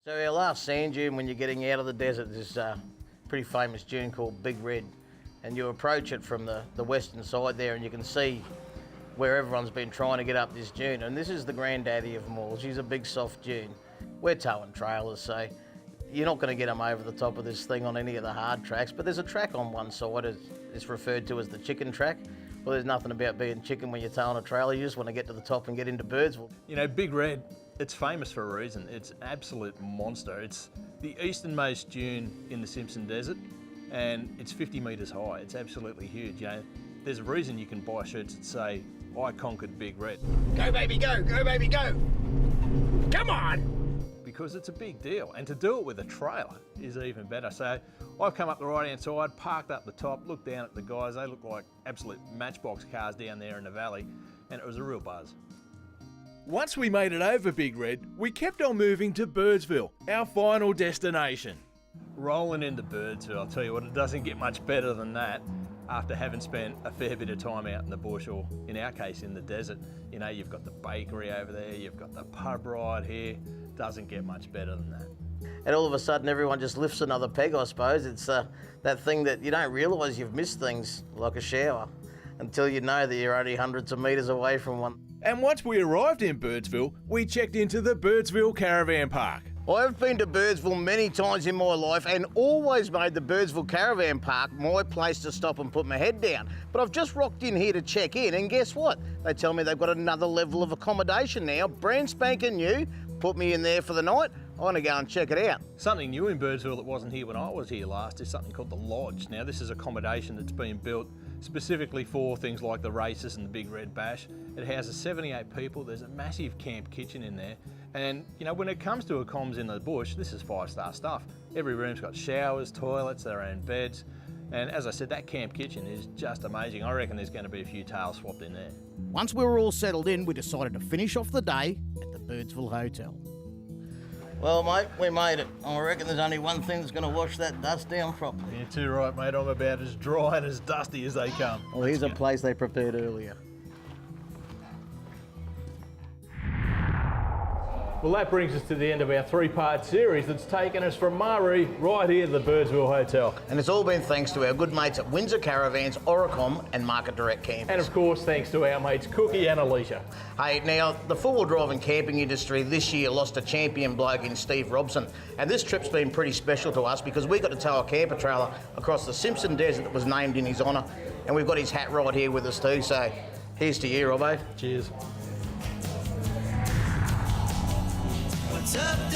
So our last sand dune when you're getting out of the desert is a pretty famous dune called Big Red, and you approach it from the western side there and you can see where everyone's been trying to get up this dune, and this is the granddaddy of them all. She's a big soft dune. We're towing trailers, so you're not going to get them over the top of this thing on any of the hard tracks, but there's a track on one side, it's referred to as the chicken track. Well, there's nothing about being chicken when you're towing a trailer. You just want to get to the top and get into Birdsville. You know, Big Red, it's famous for a reason. It's an absolute monster. It's the easternmost dune in the Simpson Desert, and it's 50 metres high. It's absolutely huge. You know, there's a reason you can buy shirts that say, "I conquered Big Red." Go baby go, go baby go. Come on! Because it's a big deal, and to do it with a trailer is even better. So I've come up the right hand side, parked up the top, looked down at the guys. They look like absolute matchbox cars down there in the valley, and it was a real buzz. Once we made it over Big Red, we kept on moving to Birdsville, our final destination. Rolling into Birdsville, I'll tell you what, it doesn't get much better than that after having spent a fair bit of time out in the bush, or in our case in the desert. You know, you've got the bakery over there, you've got the pub right here. Doesn't get much better than that. And all of a sudden everyone just lifts another peg, I suppose. It's that thing that you don't realise you've missed things, like a shower, until you know that you're only hundreds of metres away from one. And once we arrived in Birdsville, we checked into the Birdsville Caravan Park. I've been to Birdsville many times in my life and always made the Birdsville Caravan Park my place to stop and put my head down. But I've just rocked in here to check in, and guess what? They tell me they've got another level of accommodation now, brand spanking new. Put me in there for the night. I want to go and check it out. Something new in Birdsville that wasn't here when I was here last is something called the Lodge. Now, this is accommodation that's been built specifically for things like the races and the Big Red Bash. It houses 78 people. There's a massive camp kitchen in there. And, you know, when it comes to accoms in the bush, this is 5-star stuff. Every room's got showers, toilets, their own beds. And as I said, that camp kitchen is just amazing. I reckon there's going to be a few tails swapped in there. Once we were all settled in, we decided to finish off the day at the Birdsville Hotel. Well, mate, we made it. I reckon there's only one thing that's going to wash that dust down properly. You're too right, mate. I'm about as dry and as dusty as they come. Well, here's a place they prepared earlier. Well, that brings us to the end of our 3-part series that's taken us from Maree right here to the Birdsville Hotel. And it's all been thanks to our good mates at Windsor Caravans, Oricom and Market Direct Campers. And of course, thanks to our mates Cookie and Alicia. Hey, now, the four-wheel driving camping industry this year lost a champion bloke in Steve Robson. And this trip's been pretty special to us because we got to tow a camper trailer across the Simpson Desert that was named in his honour. And we've got his hat right here with us too, so here's to you, Robbo. Cheers. What's up?